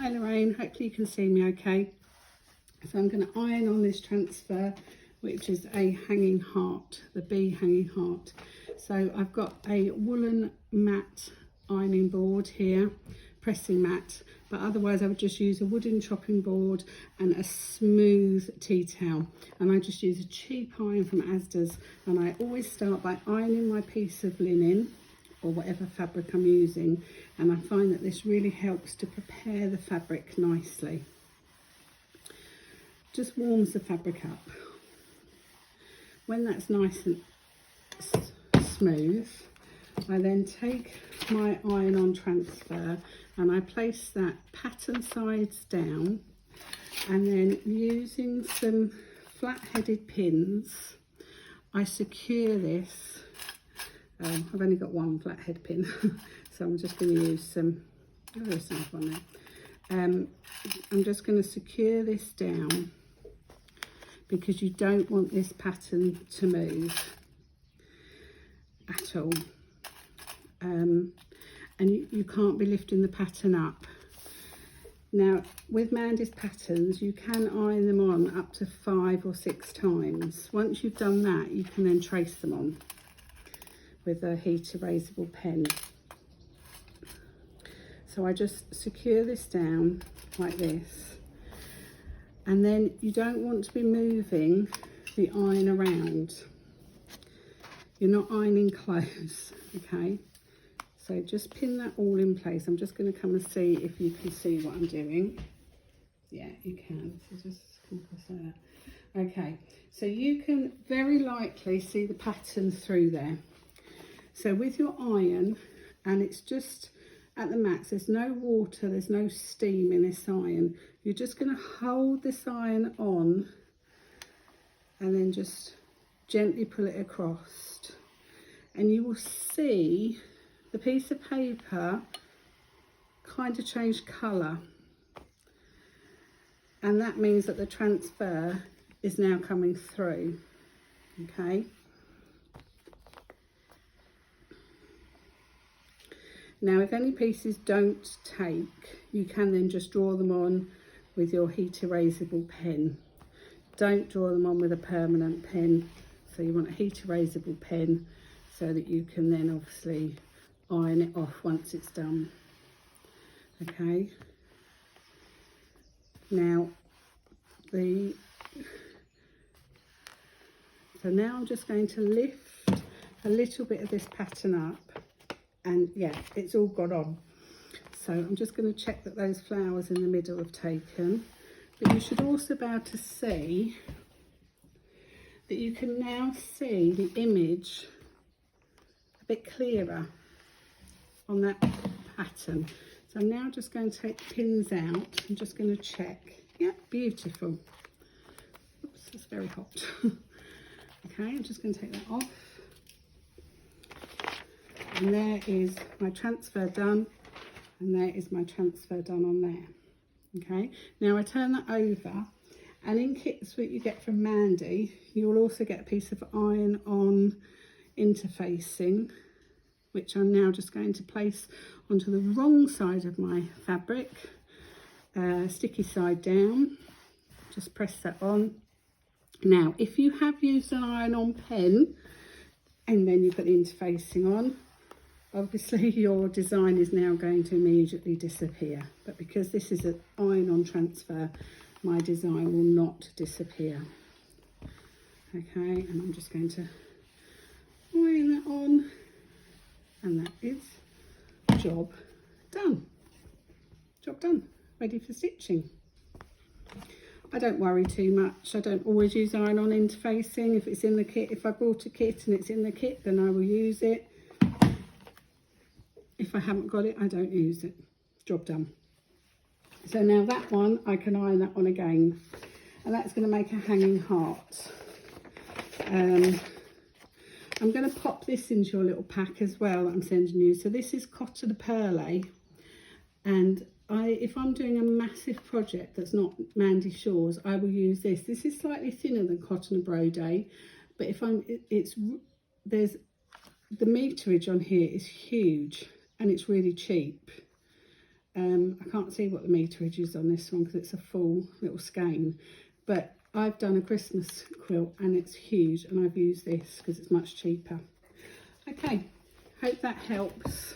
Hi Lorraine, hopefully you can see me okay. So I'm going to iron on this transfer, which is a hanging heart, the bee hanging heart. So I've got a woolen mat ironing board here, pressing mat, but otherwise I would just use a wooden chopping board and a smooth tea towel. And I just use a cheap iron from Asda's, and I always start by ironing my piece of linen or whatever fabric I'm using, and I find that this really helps to prepare the fabric nicely. Just warms the fabric up. When that's nice and smooth, I then take my iron-on transfer and I place that pattern sides down, and then using some flat-headed pins I secure this. I've only got one flathead pin, so I'm just going to use some, oh, there's another one there. I'm just going to secure this down because you don't want this pattern to move at all. And you can't be lifting the pattern up. Now, with Mandy's patterns, you can iron them on up to 5 or 6 times. Once you've done that, you can then trace them on with a heat erasable pen. So I just secure this down like this, and then you don't want to be moving the iron around. You're not ironing clothes, okay? So just pin that all in place. I'm just going to come and see if you can see what I'm doing. Yeah, you can. So just come across like that. Okay, so you can very likely see the pattern through there. So with your iron, and it's just at the max, there's no water, there's no steam in this iron. You're just going to hold this iron on and then just gently pull it across. And you will see the piece of paper kind of change colour. And that means that the transfer is now coming through, okay? Now, if any pieces don't take, you can then just draw them on with your heat erasable pen. Don't draw them on with a permanent pen. So you want a heat erasable pen so that you can then obviously iron it off once it's done. Okay. Now, so now I'm just going to lift a little bit of this pattern up. And yeah, it's all got on. So I'm just going to check that those flowers in the middle have taken. But you should also be able to see that you can now see the image a bit clearer on that pattern. So I'm now just going to take the pins out. I'm just going to check. Yeah, beautiful. Oops, it's very hot. Okay, I'm just going to take that off. And there is my transfer done, and there is my transfer done on there. Okay, now I turn that over, and in kits that you get from Mandy, you will also get a piece of iron-on interfacing, which I'm now just going to place onto the wrong side of my fabric, sticky side down. Just press that on. Now, if you have used an iron-on pen, and then you put the interfacing on, obviously your design is now going to immediately disappear, but because this is an iron-on transfer, my design will not disappear. Okay, and I'm just going to iron that on, and that is job done. Job done, ready for stitching. I don't worry too much. I don't always use iron-on interfacing. If it's in the kit, if I bought a kit and it's in the kit, then I will use it. If I haven't got it, I don't use it. Job done. So now that one, I can iron that on again. And that's going to make a hanging heart. I'm going to pop this into your little pack as well that I'm sending you. So this is cotton perle. And if I'm doing a massive project that's not Mandy Shaw's, I will use this. This is slightly thinner than cotton embroidery, but there's the meterage on here is huge. And it's really cheap. I can't see what the meterage is on this one because it's a full little skein, but I've done a Christmas quilt and it's huge, and I've used this because it's much cheaper. Okay, hope that helps.